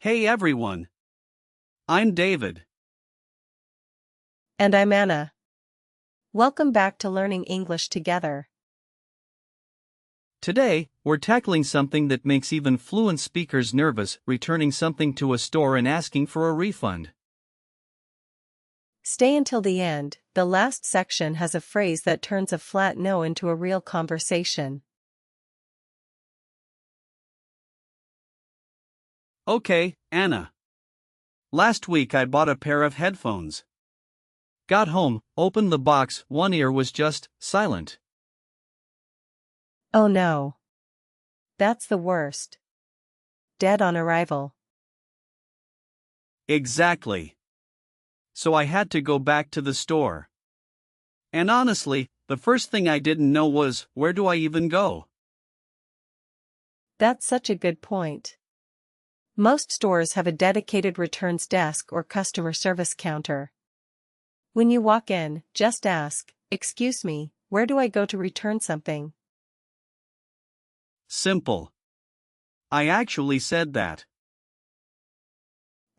Hey everyone. I'm David. And I'm Anna. Welcome back to Learning English Together. Today, we're tackling something that makes even fluent speakers nervous: returning something to a store and asking for a refund. Stay until the end. The last section has a phrase that turns a flat no into a real conversation. Okay, Anna. Last week I bought a pair of headphones. Got home, opened the box, one ear was just silent. Oh no. That's the worst. Dead on arrival. Exactly. So I had to go back to the store. And honestly, the first thing I didn't know was, where do I even go? That's such a good point. Most stores have a dedicated returns desk or customer service counter. When you walk in, just ask, "Excuse me, where do I go to return something?" Simple. I actually said that.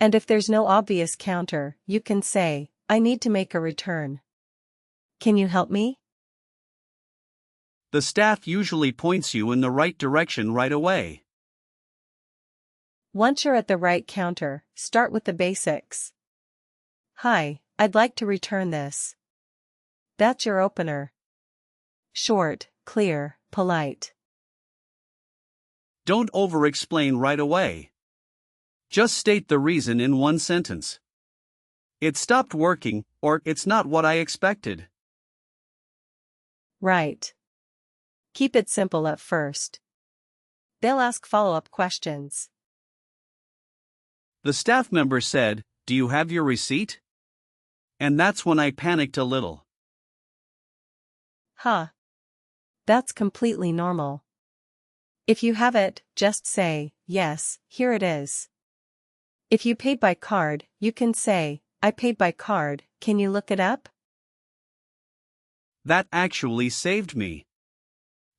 And if there's no obvious counter, you can say, "I need to make a return. Can you help me?" The staff usually points you in the right direction right away. Once you're at the right counter, start with the basics. "Hi, I'd like to return this." That's your opener. Short, clear, polite. Don't over-explain right away. Just state the reason in one sentence. It stopped working, or it's not what I expected. Right. Keep it simple at first. They'll ask follow-up questions. The staff member said, "Do you have your receipt?" And that's when I panicked a little. Huh. That's completely normal. If you have it, just say, "Yes, here it is." If you paid by card, you can say, "I paid by card, can you look it up?" That actually saved me.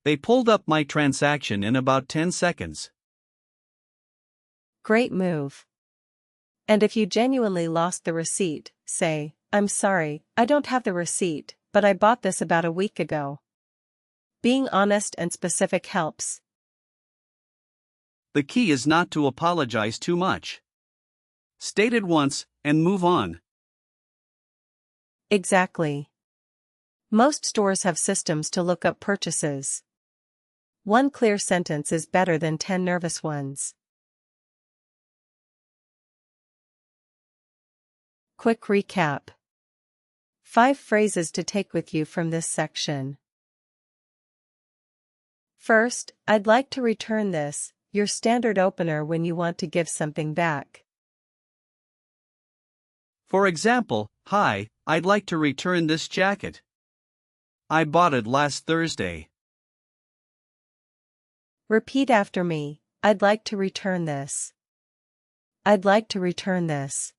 They pulled up my transaction in about 10 seconds. Great move. And if you genuinely lost the receipt, say, "I'm sorry, I don't have the receipt, but I bought this about a week ago." Being honest and specific helps. The key is not to apologize too much. State it once, and move on. Exactly. Most stores have systems to look up purchases. One clear sentence is better than 10 nervous ones. Quick recap. 5 phrases to take with you from this section. First, "I'd like to return this," your standard opener when you want to give something back. For example, "Hi, I'd like to return this jacket. I bought it last Thursday." Repeat after me, "I'd like to return this. I'd like to return this."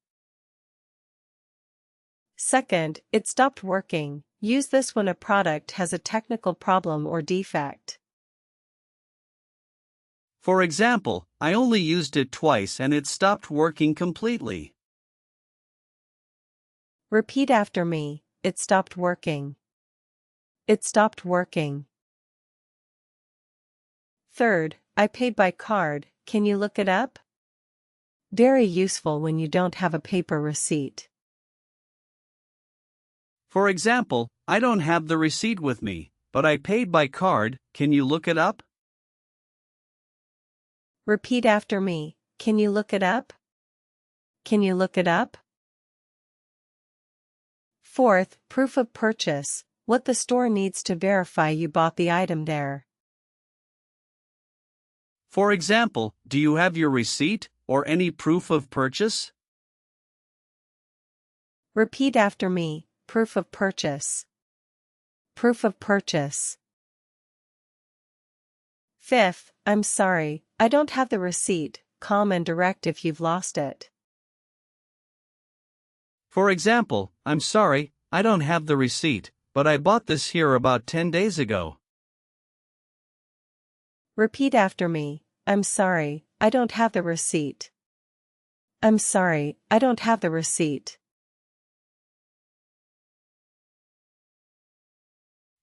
Second, "It stopped working." Use this when a product has a technical problem or defect. For example, "I only used it twice and it stopped working completely." Repeat after me, "It stopped working. It stopped working." Third, "I paid by card, can you look it up?" Very useful when you don't have a paper receipt. For example, "I don't have the receipt with me, but I paid by card, can you look it up?" Repeat after me, "Can you look it up? Can you look it up?" Fourth, proof of purchase, what the store needs to verify you bought the item there. For example, "Do you have your receipt, or any proof of purchase?" Repeat after me, proof of purchase. Proof of purchase. Fifth, "I'm sorry, I don't have the receipt," calm and direct if you've lost it. For example, "I'm sorry, I don't have the receipt, but I bought this here about 10 days ago." Repeat after me, "I'm sorry, I don't have the receipt. I'm sorry, I don't have the receipt.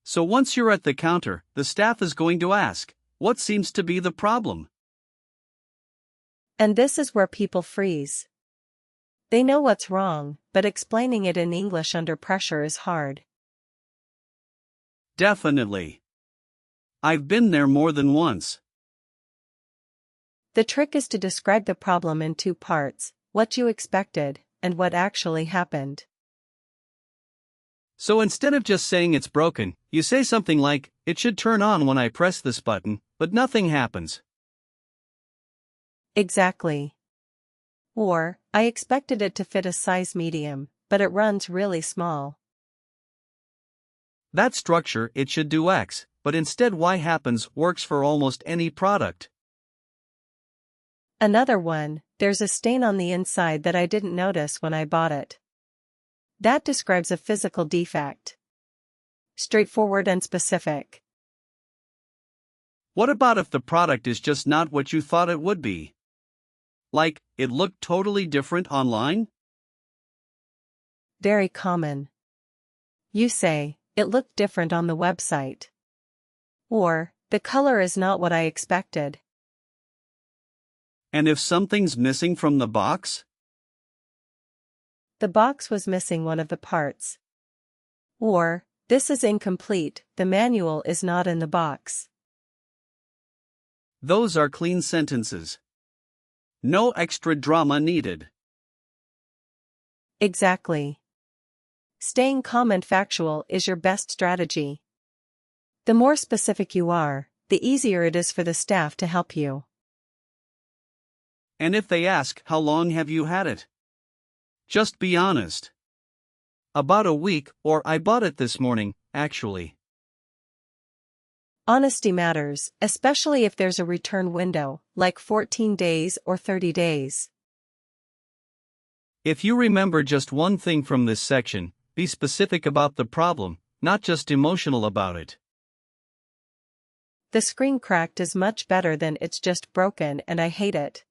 So once you're at the counter, the staff is going to ask, what seems to be the problem? And this is where people freeze. They know what's wrong, but explaining it in English under pressure is hard. Definitely. I've been there more than once. The trick is to describe the problem in two parts, what you expected, and what actually happened. So instead of just saying it's broken, you say something like, it should turn on when I press this button, but nothing happens. Exactly. Or, I expected it to fit a size medium, but it runs really small. That structure, it should do X, but instead Y happens, works for almost any product. Another one, there's a stain on the inside that I didn't notice when I bought it. That describes a physical defect. Straightforward and specific. What about if the product is just not what you thought it would be? Like, it looked totally different online? Very common. You say, it looked different on the website. Or, the color is not what I expected. And if something's missing from the box? The box was missing one of the parts. Or, this is incomplete, the manual is not in the box. Those are clean sentences. No extra drama needed. Exactly. Staying calm and factual is your best strategy. The more specific you are, the easier it is for the staff to help you. And if they ask, how long have you had it? Just be honest. About a week, or I bought it this morning, actually. Honesty matters, especially if there's a return window, like 14 days or 30 days. If you remember just one thing from this section, be specific about the problem, not just emotional about it. The screen cracked is much better than it's just broken and I hate it.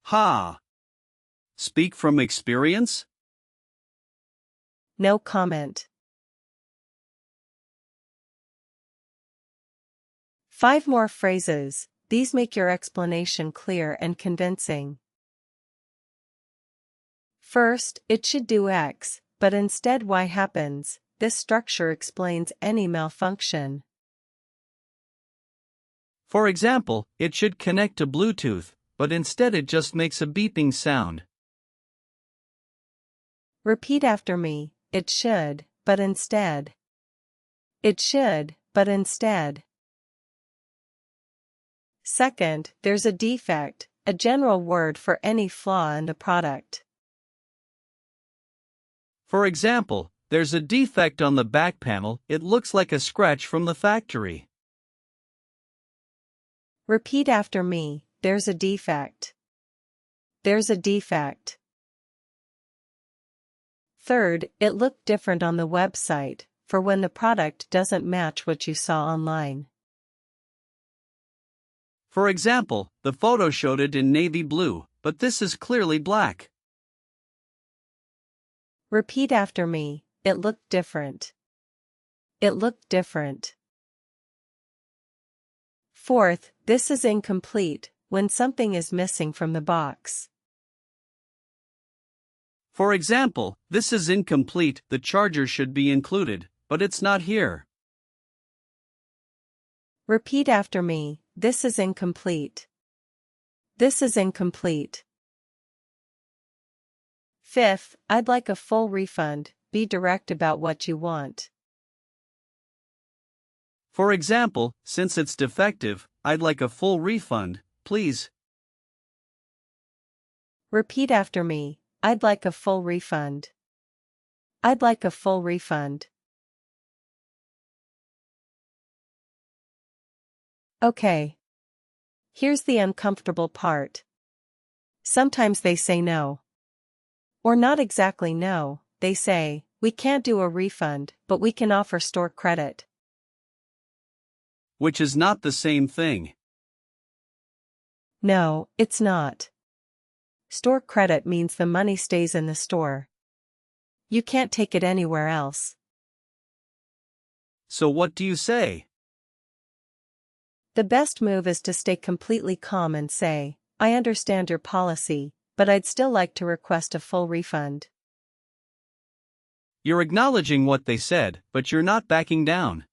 Ha! Speak from experience? No comment. 5 more phrases, these make your explanation clear and convincing. First, it should do X, but instead Y happens. This structure explains any malfunction. For example, it should connect to Bluetooth, but instead it just makes a beeping sound. Repeat after me, it should, but instead. It should, but instead. Second, there's a defect, a general word for any flaw in the product. For example, there's a defect on the back panel, it looks like a scratch from the factory. Repeat after me, there's a defect. There's a defect. Third, it looked different on the website, for when the product doesn't match what you saw online. For example, the photo showed it in navy blue, but this is clearly black. Repeat after me, it looked different. It looked different. Fourth, this is incomplete, when something is missing from the box. For example, this is incomplete, the charger should be included, but it's not here. Repeat after me, this is incomplete. This is incomplete. Fifth, I'd like a full refund, be direct about what you want. For example, since it's defective, I'd like a full refund, please. Repeat after me, I'd like a full refund. I'd like a full refund. Okay. Here's the uncomfortable part. Sometimes they say no. Or not exactly no, they say, we can't do a refund, but we can offer store credit. Which is not the same thing. No, it's not. store credit means the money stays in the store. You can't take it anywhere else. So what do you say? The best move is to stay completely calm and say, I understand your policy, but I'd still like to request a full refund. You're acknowledging what they said, but you're not backing down.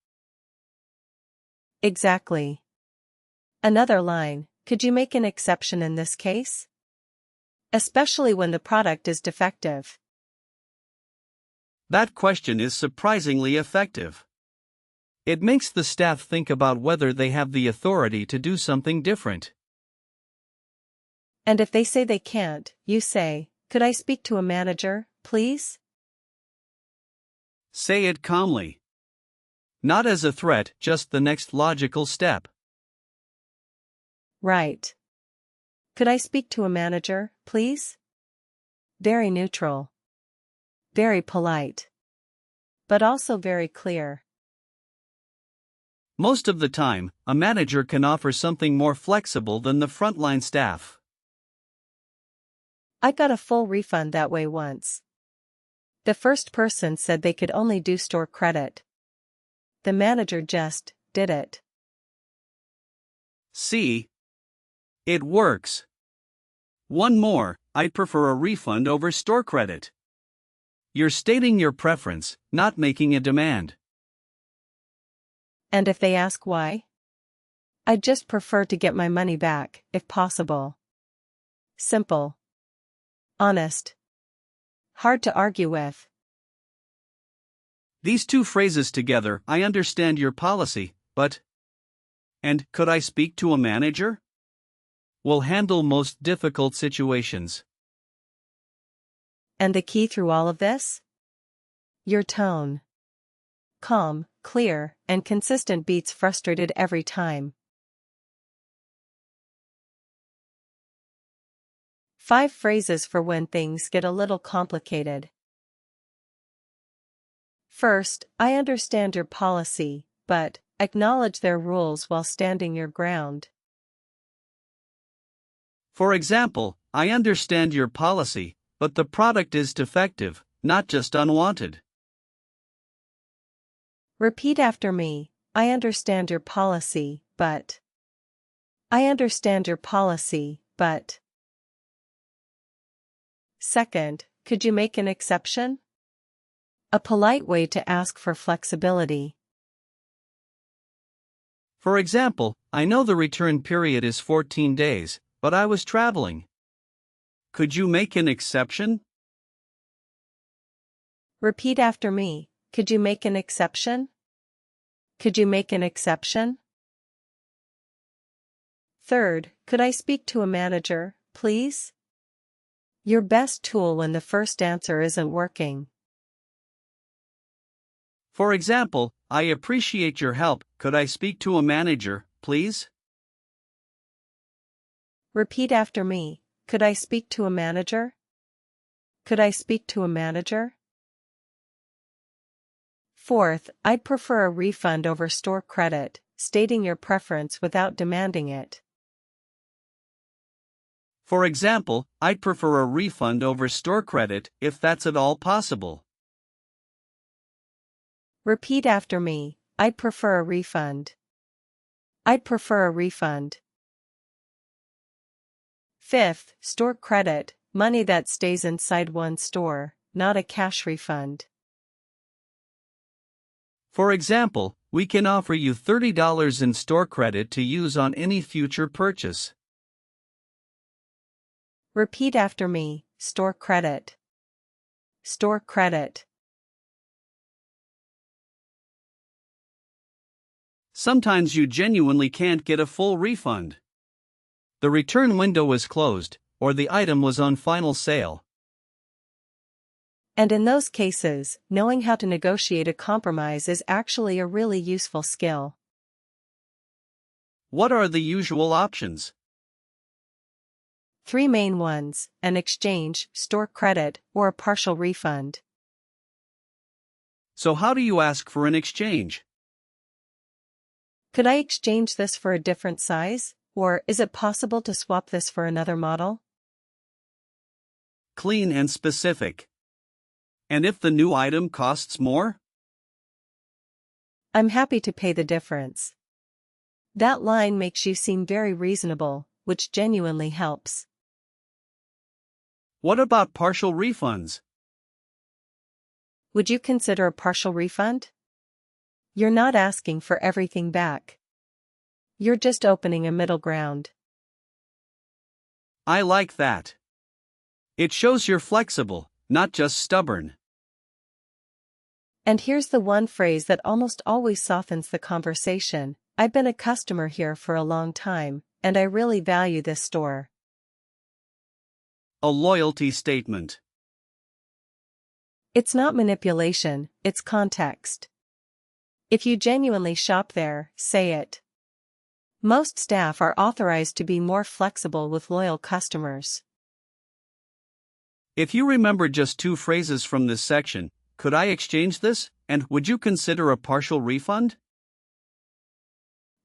Exactly. Another line, could you make an exception in this case? Especially when the product is defective. That question is surprisingly effective. It makes the staff think about whether they have the authority to do something different. And if they say they can't, you say, could I speak to a manager, please? Say it calmly. Not as a threat, just the next logical step. Right. Could I speak to a manager, please? Very neutral. Very polite. But also very clear. Most of the time, a manager can offer something more flexible than the frontline staff. I got a full refund that way once. The first person said they could only do store credit. The manager just did it. See? It works. One more, I'd prefer a refund over store credit. You're stating your preference, not making a demand. And if they ask why? I'd just prefer to get my money back, if possible. Simple. Honest. Hard to argue with. These two phrases together, I understand your policy, but... And could I speak to a manager? Will handle most difficult situations. And the key through all of this? Your tone. Calm, clear, and consistent beats frustrated every time. 5 phrases for when things get a little complicated. First, I understand your policy, but acknowledge their rules while standing your ground. For example, I understand your policy, but the product is defective, not just unwanted. Repeat after me, I understand your policy, but. I understand your policy, but. Second, could you make an exception? A polite way to ask for flexibility. For example, I know the return period is 14 days, but I was traveling. Could you make an exception? Repeat after me, could you make an exception? Could you make an exception? Third, could I speak to a manager, please? Your best tool when the first answer isn't working. For example, I appreciate your help. Could I speak to a manager, please? Repeat after me, could I speak to a manager? Could I speak to a manager? Fourth, I'd prefer a refund over store credit, stating your preference without demanding it. For example, I'd prefer a refund over store credit if that's at all possible. Repeat after me, I'd prefer a refund. I'd prefer a refund. Fifth, store credit, money that stays inside one store, not a cash refund. For example, we can offer you $30 in store credit to use on any future purchase. Repeat after me, store credit. Store credit. Sometimes you genuinely can't get a full refund. The return window was closed, or the item was on final sale. And in those cases, knowing how to negotiate a compromise is actually a really useful skill. What are the usual options? 3 main ones: an exchange, store credit, or a partial refund. So how do you ask for an exchange? Could I exchange this for a different size? Or is it possible to swap this for another model? clean and specific. And if the new item costs more? I'm happy to pay the difference. That line makes you seem very reasonable, which genuinely helps. What about partial refunds? Would you consider a partial refund? You're not asking for everything back. You're just opening a middle ground. I like that. It shows you're flexible, not just stubborn. And here's the one phrase that almost always softens the conversation. I've been a customer here for a long time, and I really value this store. A loyalty statement. It's not manipulation, it's context. If you genuinely shop there, say it. Most staff are authorized to be more flexible with loyal customers. If you remember just 2 phrases from this section, could I exchange this, and would you consider a partial refund?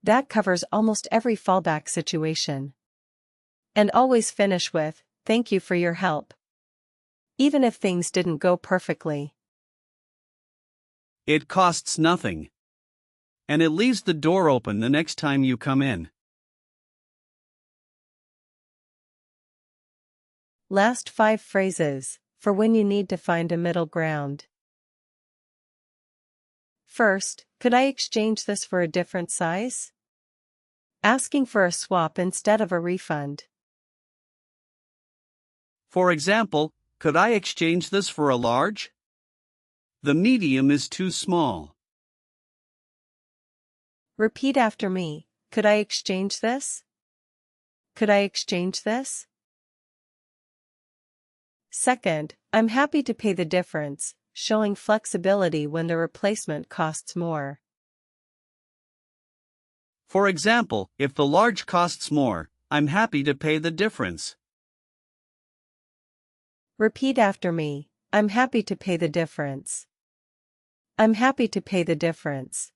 That covers almost every fallback situation. And always finish with, thank you for your help. Even if things didn't go perfectly. It costs nothing. And it leaves the door open the next time you come in. Last 5 phrases, for when you need to find a middle ground. First, could I exchange this for a different size? Asking for a swap instead of a refund. For example, could I exchange this for a large? The medium is too small. Repeat after me, could I exchange this? Could I exchange this? Second, I'm happy to pay the difference, showing flexibility when the replacement costs more. For example, if the large costs more, I'm happy to pay the difference. Repeat after me, I'm happy to pay the difference. I'm happy to pay the difference.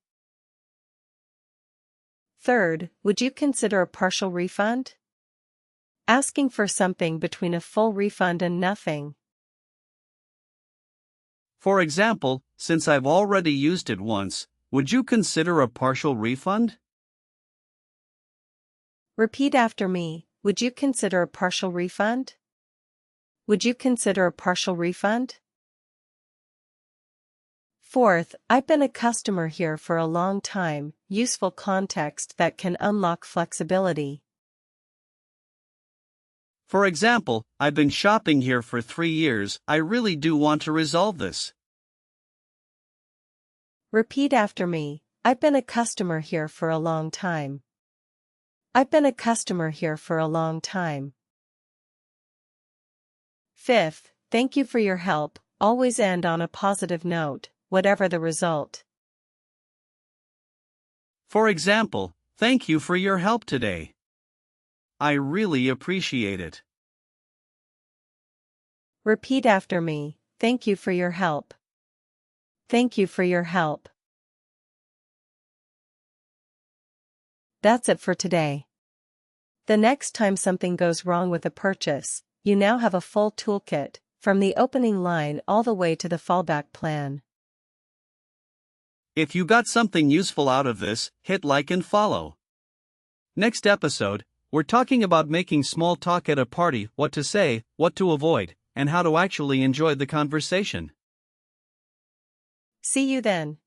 Third, would you consider a partial refund? Asking for something between a full refund and nothing. For example, since I've already used it once, would you consider a partial refund? Repeat after me, would you consider a partial refund? Would you consider a partial refund? Fourth, I've been a customer here for a long time, useful context that can unlock flexibility. For example, I've been shopping here for 3 years, I really do want to resolve this. Repeat after me, I've been a customer here for a long time. I've been a customer here for a long time. Fifth, thank you for your help, always end on a positive note, whatever the result. For example, thank you for your help today. I really appreciate it. Repeat after me, thank you for your help. Thank you for your help. That's it for today. The next time something goes wrong with a purchase, you now have a full toolkit, from the opening line all the way to the fallback plan. If you got something useful out of this, hit like and follow. Next episode, we're talking about making small talk at a party, what to say, what to avoid, and how to actually enjoy the conversation. See you then.